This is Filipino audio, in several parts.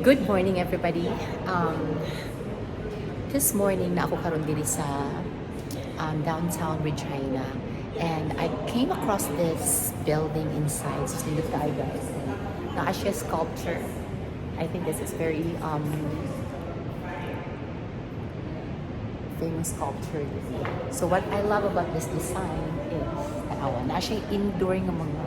Good morning, everybody. This morning na ako karon diri sa downtown Regina, and I came across this building inside. So nindot tayo guys. Na siya sculpture. I think this is very famous sculpture. So what I love about this design is na siya indoor ng mga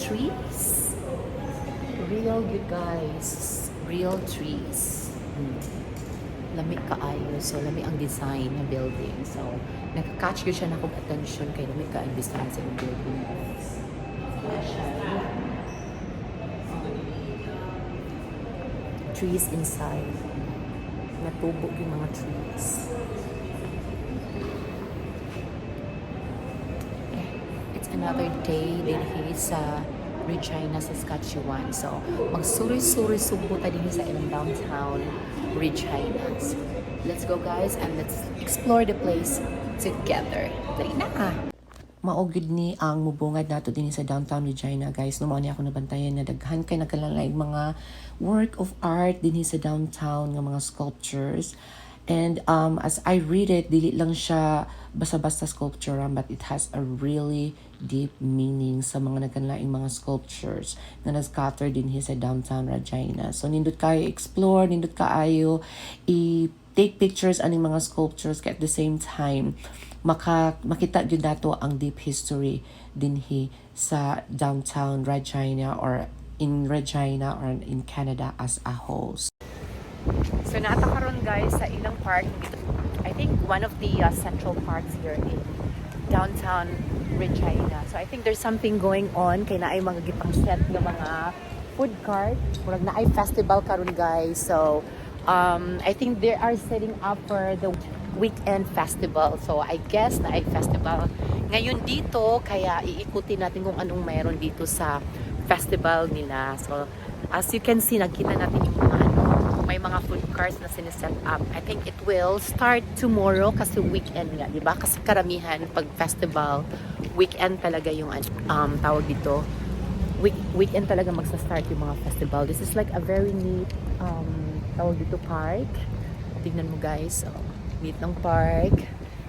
trees. Real good guys. Real trees. Lami kaayo. So, lami ang design ng building. So, nagka-catch ko siya na kong attention kay lami ka ang design sa building. Trees inside. Natubog yung mga trees. It's another day din sa Regina, Saskatchewan. So, magsuri-suri subo ta din sa ilang downtown Regina. So, let's go guys and let's explore the place together. Dali na ka! Maugid ni ang mubungad nato din sa downtown Regina guys. Mao ni ako nabantayan na daghan kay nagkalain mga work of art din sa downtown nga mga sculptures. And as I read it, dili lang siya basta-basta sculpture, but it has a really deep meaning sa mga nagkanlaing mga sculptures na nag-scatter din sa downtown Regina. So nindot kayo explore, nindot kaayo i-take pictures aning mga sculptures kay at the same time makita gyud dato ang deep history dinhi sa downtown Regina or in Regina or in Canada as a whole. So nata karon guys sa ilang park. I think one of the central parks here in downtown Regina. So I think there's something going on kay naay mga gipang set nga mga food cart. Murag naay festival karon guys. So I think they are setting up for the weekend festival. So I guess naay festival ngayon dito kaya iikutin natin kung anong mayroon dito sa festival nila. So as you can see, nakita natin yung mga may mga food carts na siniset up. I think it will start tomorrow kasi weekend nga, di ba? Kasi karamihan pag festival, weekend talaga yung tawag dito. Weekend talaga magsa-start yung mga festival. This is like a very neat tawag dito park. Tignan mo guys, neat ng park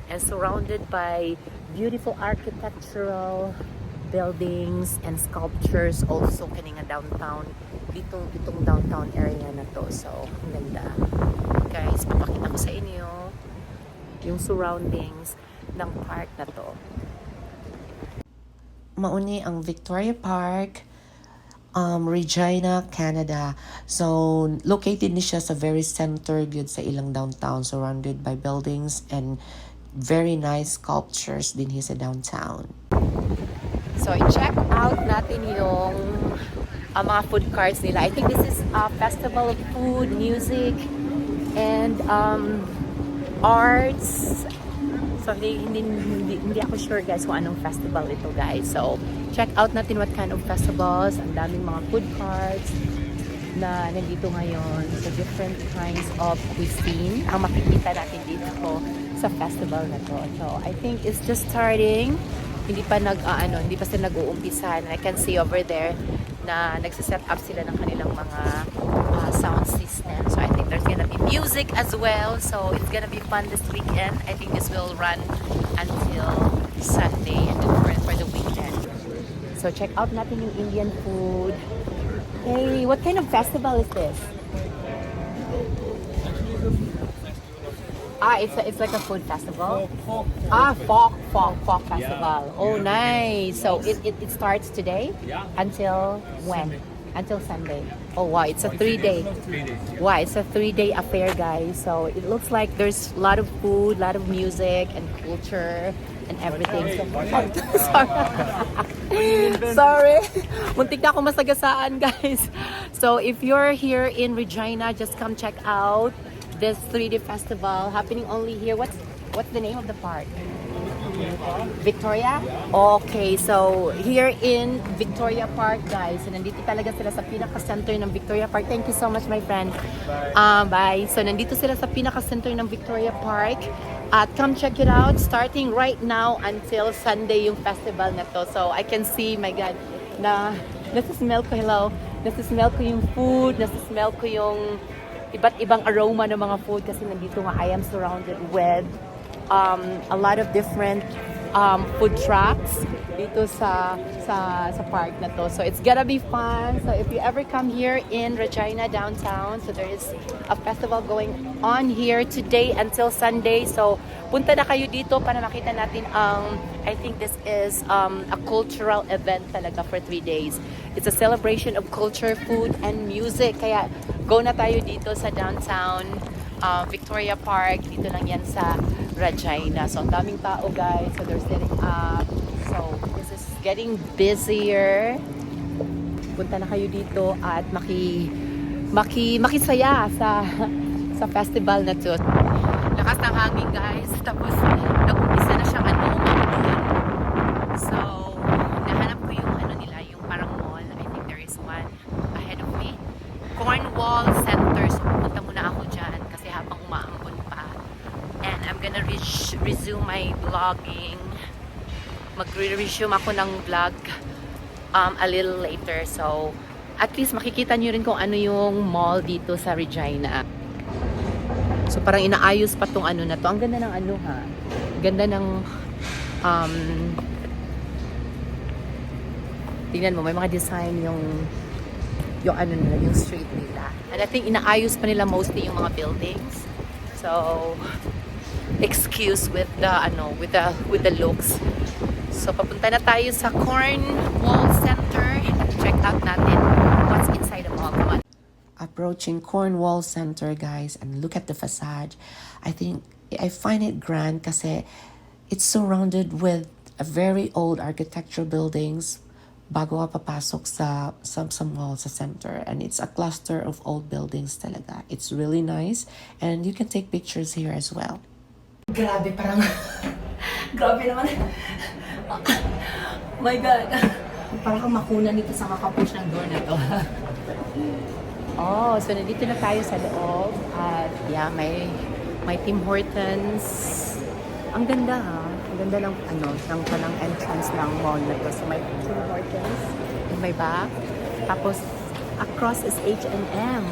and surrounded by beautiful architectural buildings and sculptures also kani nga downtown itong downtown area na to. So ang ganda guys, papakita ko sa inyo yung surroundings ng park na to. Mauni ang Victoria Park, Regina, Canada. So located ni siya sa very center gyud sa ilang downtown, surrounded by buildings and very nice sculptures din sa downtown. So, i-check out natin yung mga food carts nila. I think this is a festival of food, music, and arts. So, hindi ako sure guys kung anong festival ito guys. So, check out natin what kind of festivals. Ang daming mga food carts na nandito ngayon. So, different kinds of cuisine ang makikita natin dito sa festival na to. So, I think it's just starting. Hindi pa hindi pa sila nag-uumpisa. And I can see over there na nagsiset up sila ng kanilang mga sound system. So I think there's gonna be music as well. So it's gonna be fun this weekend. I think this will run until Sunday and for the weekend. So check out natin yung Indian food. Hey, what kind of festival is this? It's like a food festival. Folk festival. Oh, nice. So it starts today until when? Until Sunday. Oh wow, it's a 3-day. Wow, it's a 3-day affair, guys. So it looks like there's a lot of food, a lot of music and culture and everything. So, sorry. Muntik na ako masagasaan, guys. So if you're here in Regina, just come check out this 3-day festival happening only here. What's the name of the park? Victoria? Okay, so here in Victoria Park guys, so nandito talaga sila sa pinaka-center ng Victoria Park. Thank you so much my friend. Bye. So nandito sila sa pinaka-center ng Victoria Park. At come check it out, starting right now until Sunday yung festival na to. So I can see, my God, na nasa-smell ko, hello, Nasa-smell ko yung food, nasa-smell ko yung iba't ibang aroma ng mga food kasi nandito nga I am surrounded with a lot of different food trucks dito sa park na to. So it's gonna be fun. So if you ever come here in Regina downtown, so there is a festival going on here today until Sunday. So punta na kayo dito para makita natin ang I think this is a cultural event talaga for 3 days. It's a celebration of culture, food, and music. Kaya go na tayo dito sa downtown Victoria Park. Dito lang yan sa Regina. So ang daming tao guys. So they're setting up. So this is getting busier. Punta na kayo dito at makisaya sa festival na to. Lakas ng hangin guys. Tapos nag-umpisa na siyang umulan. So nahanap ko yung nila, yung parang mall. I think there is one ahead of me. Cornwall Center. So pupunta muna ako dyan kasi habang umaambon pa. And I'm gonna resume my vlogging. Magre-resume ako ng vlog a little later. So at least makikita nyo rin kung ano yung mall dito sa Regina. So parang inaayos pa tong na to. Ang ganda ng ha. Ganda ng tingnan mo, may mga design yung nila, yung street nila. And I think inaayos pa nila mostly yung mga buildings. So excuse with the with the looks. So papunta na tayo sa Cornwall Center. Check out natin what's inside the mall. Come on. Approaching Cornwall Center guys, and look at the facade. I find it grand kasi it's surrounded with a very old architectural buildings bago ka papasok sa mall sa center, and it's a cluster of old buildings talaga. It's really nice and you can take pictures here as well. Grabe, parang grabe naman. My God. Parang kang makuna nito sa makapush ng door na to. Oh, so nandito na tayo sa loob at yeah, may Tim Hortons. Ang ganda ha. Ang ganda ng ng entrance ng mall na to. So may Tim Hortons in my back. Tapos across is H&M.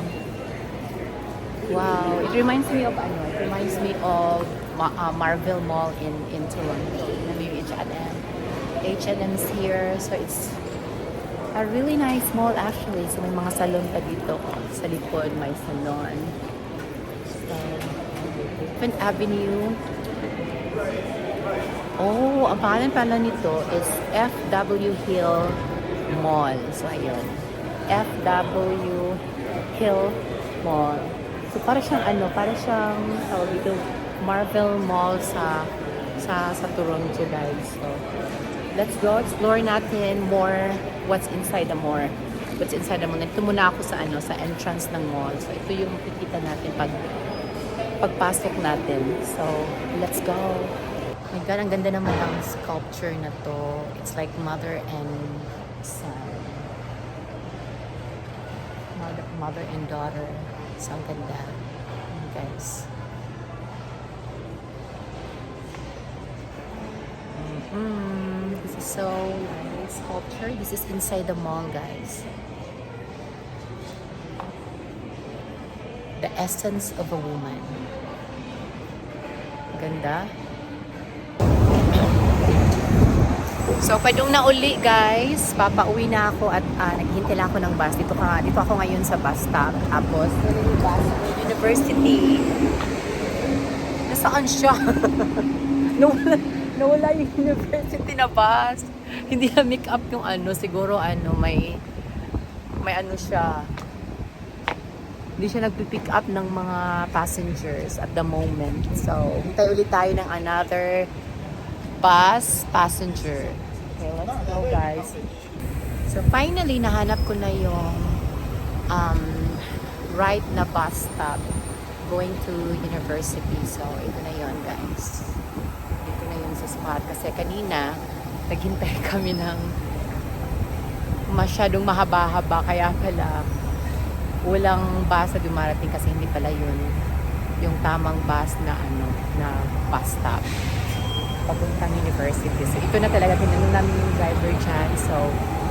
Wow, it reminds me of Marvel Mall in Toronto. Maybe H&M's here. So it's a really nice mall actually. So may mga salon pa dito. Sa likod may salon. So, Fifth Avenue. Oh, ang pangalan pala nito is FW Hill Mall. So ayun. FW Hill Mall. So para siyang tawag dito Marvel Mall sa Toronto guys. So let's go explore natin more what's inside the mall. Nandito muna ako sa entrance ng mall. So ito yung makikita natin pagpasok natin. So let's go. My God, ang ganda naman ng sculpture na to. It's like mother and son. Mother and daughter. So ang ganda. Guys. This is so nice sculpture. This is inside the mall, guys. The essence of a woman. Ganda. So, padung na uli, guys. Papauwi na ako at naghihintay lang ako ng bus. Dito ako ngayon sa bus stop. Tapos, yung bus university. Nasaan siya? Nawala yung university na bus. Hindi na make up yung siguro may siya. Hindi siya nagpipick up ng mga passengers at the moment. So, hintay ulit tayo ng another bus passenger. Okay, let's go guys. So, finally, nahanap ko na yung right na bus stop going to university. So, ito na yon guys. Ito na yun sa spot. Kasi kanina, naghintay kami ng masyadong mahaba-haba. Kaya pala, walang bus na dumarating kasi hindi pala yun yung tamang bus na na bus stop papuntang university. So ito na talaga, tinanong namin yung driver dyan. So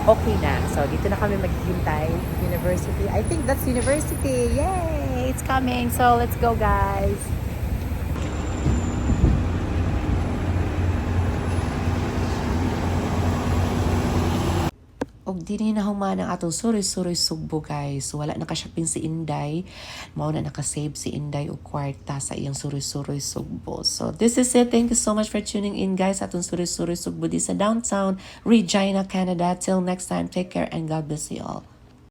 okay na. So, dito na kami maghihintay. University. I think that's university. Yay! It's coming. So, let's go, guys. Og dili na human ang atong suroy-suroy Sugbo guys. So, wala nakashopping si Inday. Mao na nakasave si Inday og kwarta sa iyang suroy-suroy Sugbo. So this is it. Thank you so much for tuning in guys atong suroy-suroy Sugbo di sa downtown Regina, Canada. Till next time, take care and God bless you all.